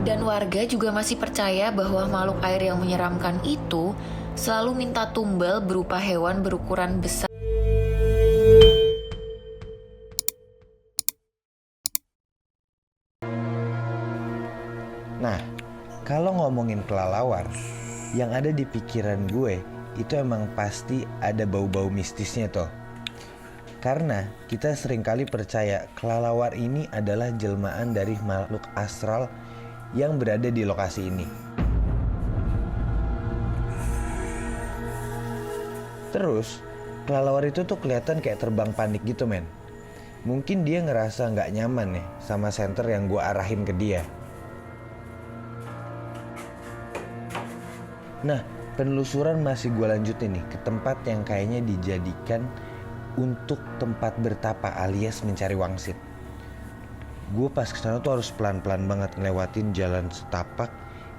Dan warga juga masih percaya bahwa makhluk air yang menyeramkan itu selalu minta tumbal berupa hewan berukuran besar. Nah, kalau ngomongin kelelawar, yang ada di pikiran gue itu emang pasti ada bau-bau mistisnya toh. Karena kita seringkali percaya kelelawar ini adalah jelmaan dari makhluk astral yang berada di lokasi ini. Terus, kelelawar itu tuh kelihatan kayak terbang panik gitu men. Mungkin dia ngerasa gak nyaman nih sama senter yang gue arahin ke dia. Nah, penelusuran masih gue lanjutin nih ke tempat yang kayaknya dijadikan untuk tempat bertapa alias mencari wangsit. Gue pas kesana tuh harus pelan-pelan banget ngelewatin jalan setapak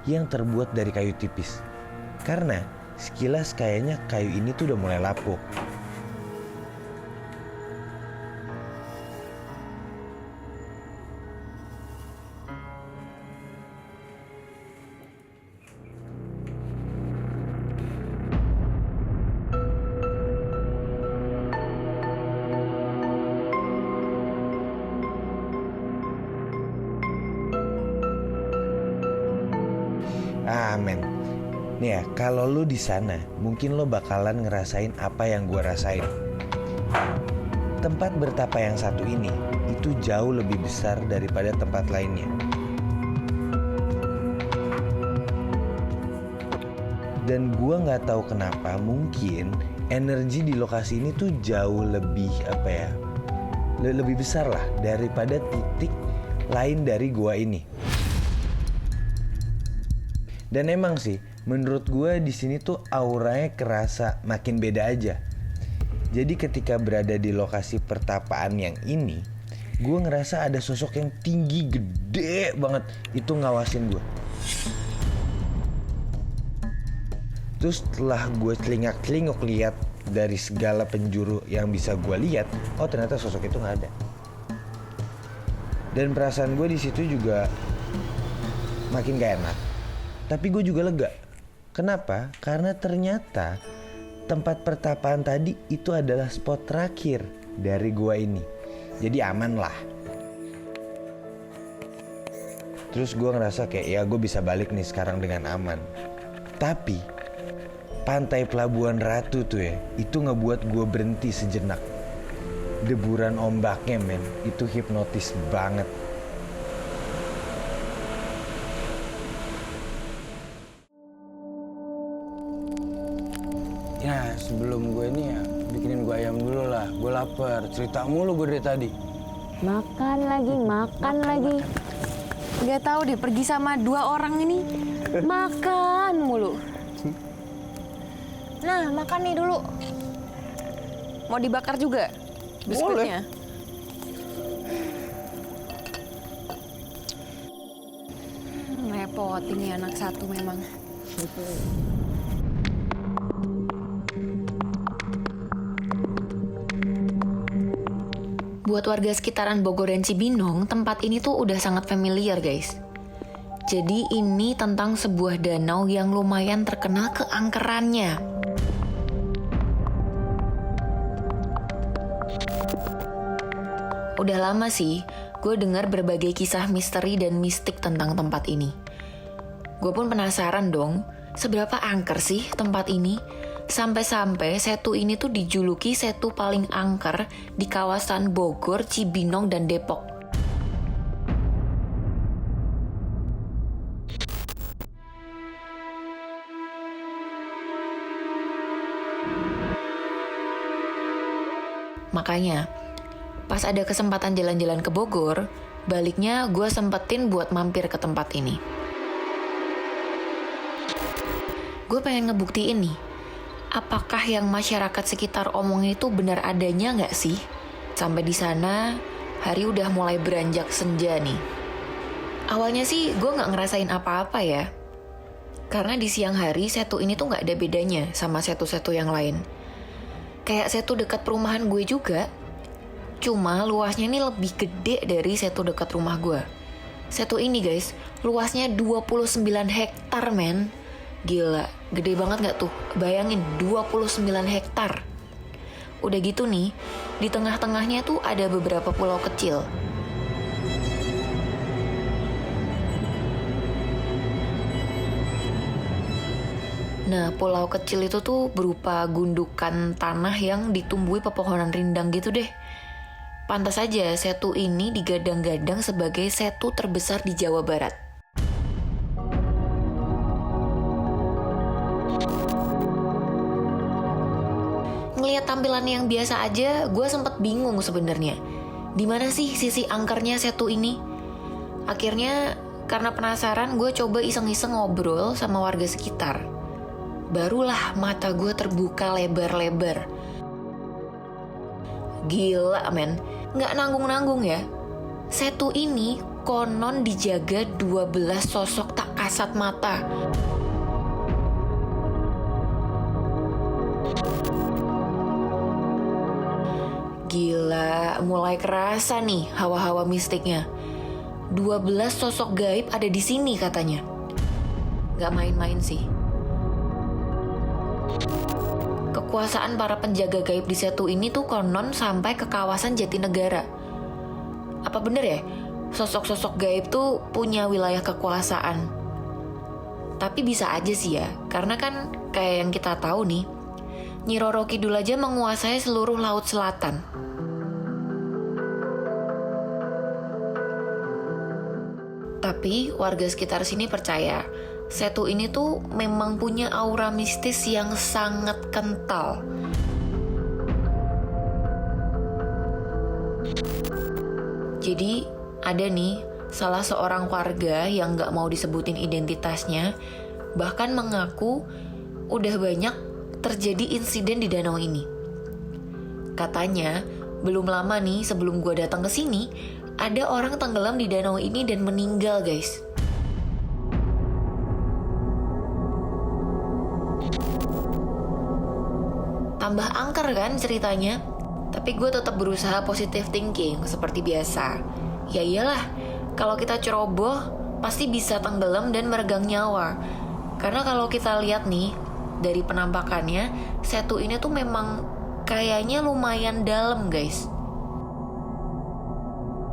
yang terbuat dari kayu tipis. Karena sekilas kayaknya kayu ini tuh udah mulai lapuk. Amen. Nih ya, kalau lu di sana, mungkin lo bakalan ngerasain apa yang gue rasain. Tempat bertapa yang satu ini itu jauh lebih besar daripada tempat lainnya. Dan gue nggak tahu kenapa, mungkin energi di lokasi ini tuh jauh lebih lebih besar lah daripada titik lain dari gua ini. Dan emang sih, menurut gue di sini tuh auranya kerasa makin beda aja. Jadi ketika berada di lokasi pertapaan yang ini, gue ngerasa ada sosok yang tinggi gede banget itu ngawasin gue. Terus setelah gue celingak-celinguk lihat dari segala penjuru yang bisa gue lihat, oh ternyata sosok itu nggak ada. Dan perasaan gue di situ juga makin gak enak. Tapi gue juga lega. Kenapa? Karena ternyata tempat pertapaan tadi itu adalah spot terakhir dari gua ini. Jadi aman lah. Terus gue ngerasa kayak ya gue bisa balik nih sekarang dengan aman. Tapi pantai Pelabuhan Ratu tuh ya, itu ngebuat gue berhenti sejenak. Deburan ombaknya men, itu hipnotis banget. Ya sebelum gue ini ya bikinin gue ayam dulu lah. Gue lapar, cerita mulu gue dari tadi. Makan lagi. Gak tahu deh pergi sama 2 orang ini makan mulu. Nah makan nih dulu. Mau dibakar juga biskuitnya? Repot ini anak satu memang. Buat warga sekitaran Bogor dan Cibinong, tempat ini tuh udah sangat familiar guys. Jadi ini tentang sebuah danau yang lumayan terkenal keangkerannya. Udah lama sih, gue dengar berbagai kisah misteri dan mistik tentang tempat ini. Gue pun penasaran dong, seberapa angker sih tempat ini? Sampai-sampai Setu ini tuh dijuluki Setu paling angker di kawasan Bogor, Cibinong, dan Depok. Makanya, pas ada kesempatan jalan-jalan ke Bogor, baliknya gue sempetin buat mampir ke tempat ini. Gue pengen ngebuktiin nih, apakah yang masyarakat sekitar omongin itu benar adanya nggak sih? Sampai di sana, hari udah mulai beranjak senja nih. Awalnya sih gue nggak ngerasain apa-apa ya. Karena di siang hari Setu ini tuh nggak ada bedanya sama Setu-Setu yang lain. Kayak Setu dekat perumahan gue juga. Cuma luasnya ini lebih gede dari Setu dekat rumah gue. Setu ini guys, luasnya 29 hektar men. Gila, gede banget gak tuh? Bayangin 29 hektar. Udah gitu nih, di tengah-tengahnya tuh ada beberapa pulau kecil. Nah, pulau kecil itu tuh berupa gundukan tanah yang ditumbuhi pepohonan rindang gitu deh. Pantas saja setu ini digadang-gadang sebagai setu terbesar di Jawa Barat. Ngelihat tampilannya yang biasa aja, gue sempet bingung sebenarnya. Di mana sih sisi angkernya setu ini? Akhirnya, karena penasaran, gue coba iseng-iseng ngobrol sama warga sekitar. Barulah mata gue terbuka lebar-lebar. Gila men, nggak nanggung-nanggung ya. Setu ini konon dijaga 12 sosok tak kasat mata. Gila, mulai kerasa nih hawa-hawa mistiknya. 12 sosok gaib ada di sini katanya. Gak main-main sih. Kekuasaan para penjaga gaib di setu ini tuh konon sampai ke kawasan Jatinegara. Apa bener ya? Sosok-sosok gaib tuh punya wilayah kekuasaan. Tapi bisa aja sih ya, karena kan kayak yang kita tahu nih, Nyi Roro Kidul aja menguasai seluruh Laut Selatan. Tapi warga sekitar sini percaya setu ini tuh memang punya aura mistis yang sangat kental. Jadi ada nih salah seorang warga yang gak mau disebutin identitasnya, bahkan mengaku udah banyak terjadi insiden di danau ini. Katanya belum lama nih sebelum gue datang ke sini, ada orang tenggelam di danau ini dan meninggal guys. Tambah angker kan ceritanya. Tapi gue tetap berusaha positive thinking seperti biasa. Ya iyalah, kalau kita ceroboh pasti bisa tenggelam dan meregang nyawa. Karena kalau kita lihat nih dari penampakannya, setu ini tuh memang kayaknya lumayan dalam guys.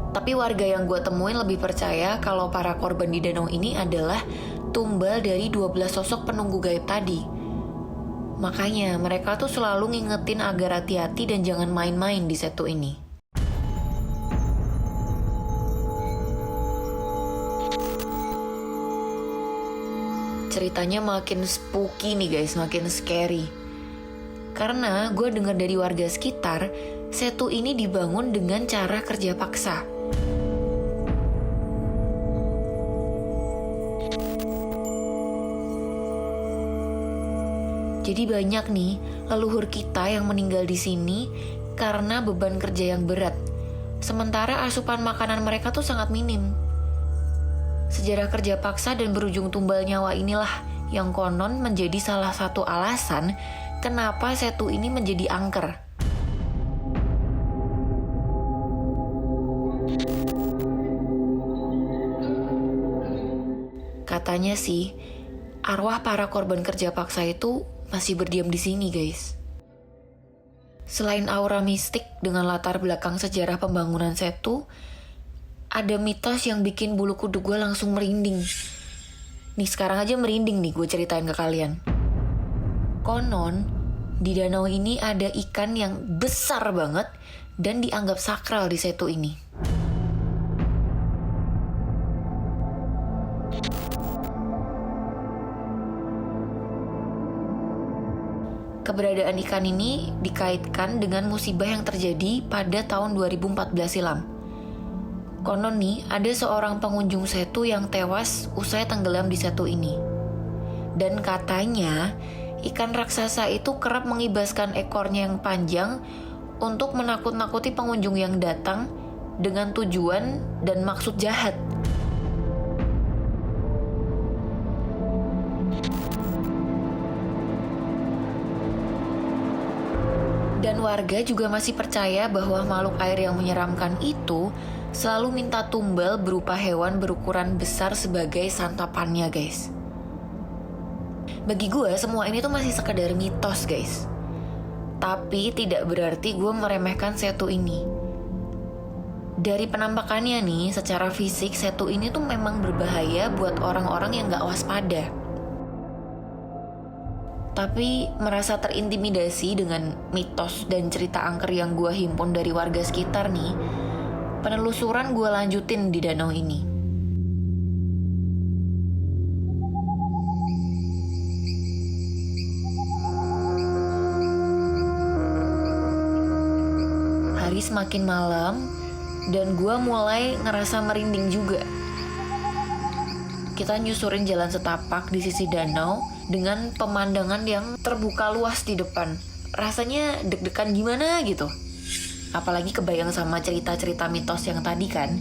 Tapi warga yang gue temuin lebih percaya kalau para korban di danau ini adalah tumbal dari 12 sosok penunggu gaib tadi. Makanya mereka tuh selalu ngingetin agar hati-hati dan jangan main-main di setu ini. Ceritanya makin spooky nih guys, makin scary. Karena gue dengar dari warga sekitar, setu ini dibangun dengan cara kerja paksa. Jadi banyak nih leluhur kita yang meninggal di sini karena beban kerja yang berat. Sementara asupan makanan mereka tuh sangat minim. Sejarah kerja paksa dan berujung tumbal nyawa inilah yang konon menjadi salah satu alasan kenapa setu ini menjadi angker. Katanya sih, arwah para korban kerja paksa itu masih berdiam di sini, guys. Selain aura mistik dengan latar belakang sejarah pembangunan setu, ada mitos yang bikin bulu kuduk gue langsung merinding. Nih sekarang aja merinding nih gue ceritain ke kalian. Konon, di danau ini ada ikan yang besar banget dan dianggap sakral di setu ini. Keberadaan ikan ini dikaitkan dengan musibah yang terjadi pada tahun 2014 silam. Konon nih, ada seorang pengunjung setu yang tewas usai tenggelam di setu ini. Dan katanya, ikan raksasa itu kerap mengibaskan ekornya yang panjang untuk menakut-nakuti pengunjung yang datang dengan tujuan dan maksud jahat. Dan warga juga masih percaya bahwa makhluk air yang menyeramkan itu selalu minta tumbal berupa hewan berukuran besar sebagai santapannya, guys. Bagi gue, semua ini tuh masih sekedar mitos, guys. Tapi tidak berarti gue meremehkan setu ini. Dari penampakannya nih, secara fisik setu ini tuh memang berbahaya buat orang-orang yang gak waspada. Tapi merasa terintimidasi dengan mitos dan cerita angker yang gue himpun dari warga sekitar nih, penelusuran gue lanjutin di danau ini. Hari semakin malam dan gue mulai ngerasa merinding juga. Kita nyusurin jalan setapak di sisi danau dengan pemandangan yang terbuka luas di depan. Rasanya deg-degan gimana gitu. Apalagi kebayang sama cerita-cerita mitos yang tadi kan.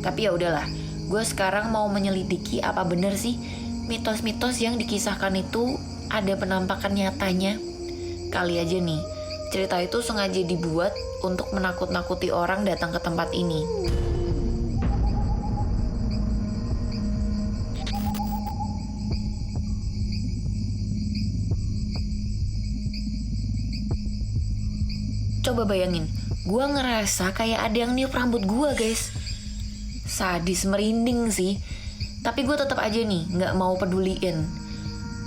Tapi ya udahlah, gue sekarang mau menyelidiki apa bener sih mitos-mitos yang dikisahkan itu ada penampakan nyatanya. Kali aja nih, cerita itu sengaja dibuat untuk menakut-nakuti orang datang ke tempat ini. Coba bayangin, gue ngerasa kayak ada yang niup rambut gue, guys. Sadis, merinding sih. Tapi gue tetap aja nih, gak mau peduliin.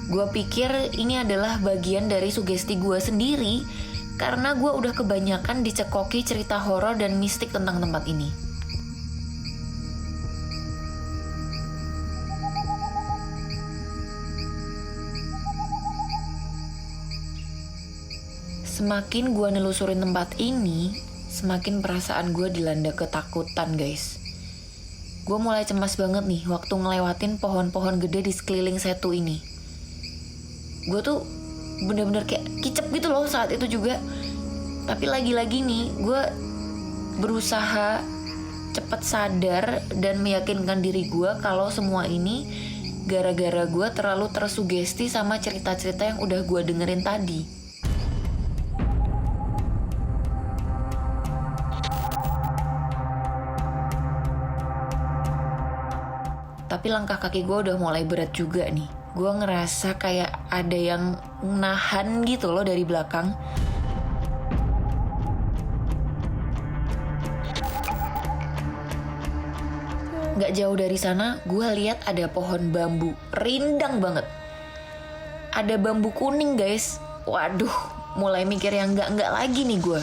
Gue pikir ini adalah bagian dari sugesti gue sendiri, karena gue udah kebanyakan dicekoki cerita horor dan mistik tentang tempat ini. Semakin gue nelusurin tempat ini, semakin perasaan gue dilanda ketakutan, guys. Gue mulai cemas banget nih waktu ngelewatin pohon-pohon gede di sekeliling setu ini. Gue tuh bener-bener kayak kicep gitu loh saat itu juga. Tapi lagi-lagi nih, gue berusaha cepet sadar dan meyakinkan diri gue kalau semua ini gara-gara gue terlalu tersugesti sama cerita-cerita yang udah gue dengerin tadi. Tapi langkah kaki gue udah mulai berat juga nih. Gue ngerasa kayak ada yang nahan gitu loh dari belakang. Gak jauh dari sana, gue lihat ada pohon bambu. Rindang banget. Ada bambu kuning, guys. Waduh, mulai mikir yang enggak lagi nih gue.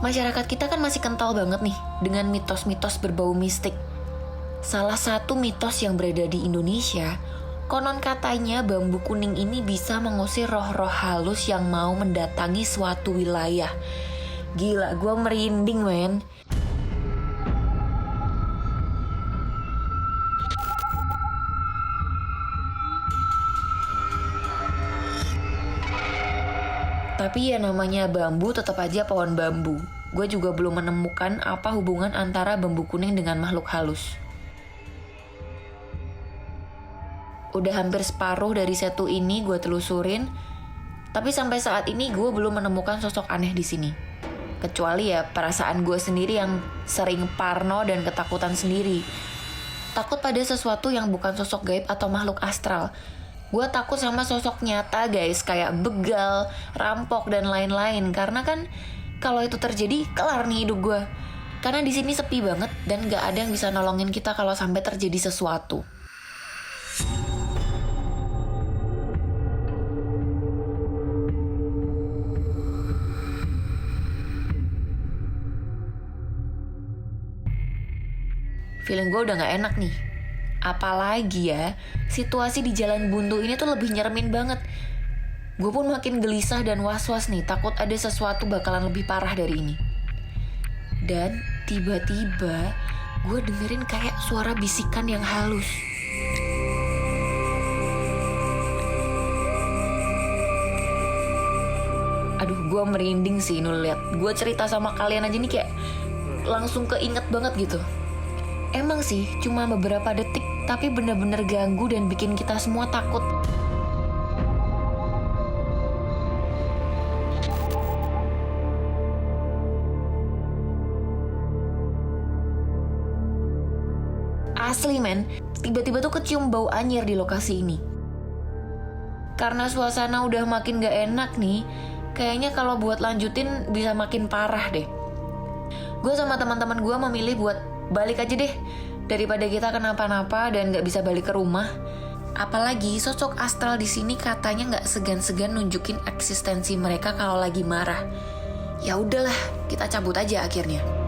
Masyarakat kita kan masih kental banget nih dengan mitos-mitos berbau mistik. Salah satu mitos yang beredar di Indonesia, konon katanya bambu kuning ini bisa mengusir roh-roh halus yang mau mendatangi suatu wilayah. Gila, gue merinding, men. Tapi ya namanya bambu tetap aja pohon bambu. Gue juga belum menemukan apa hubungan antara bambu kuning dengan makhluk halus. Udah hampir separuh dari setu ini gue telusurin, tapi sampai saat ini gue belum menemukan sosok aneh di sini. Kecuali ya perasaan gue sendiri yang sering parno dan ketakutan sendiri. Takut pada sesuatu yang bukan sosok gaib atau makhluk astral. Gue takut sama sosok nyata, guys, kayak begal, rampok, dan lain-lain. Karena kan kalau itu terjadi, kelar nih hidup gue. Karena di sini sepi banget dan gak ada yang bisa nolongin kita kalau sampai terjadi sesuatu. Feeling gue udah gak enak nih. Apalagi ya, situasi di jalan buntu ini tuh lebih nyeremin banget. Gue pun makin gelisah dan was-was nih, takut ada sesuatu bakalan lebih parah dari ini. Dan tiba-tiba gue dengerin kayak suara bisikan yang halus. Aduh, gue merinding sih liat. Gue cerita sama kalian aja nih kayak langsung keinget banget gitu. Emang sih, cuma beberapa detik, tapi bener-bener ganggu dan bikin kita semua takut. Asli men, tiba-tiba tuh kecium bau anyir di lokasi ini. Karena suasana udah makin gak enak nih, kayaknya kalau buat lanjutin bisa makin parah deh. Gue sama teman-teman gue memilih buat balik aja deh, daripada kita kenapa-napa dan gak bisa balik ke rumah. Apalagi sosok astral di sini katanya gak segan-segan nunjukin eksistensi mereka kalau lagi marah. Ya udahlah, kita cabut aja akhirnya.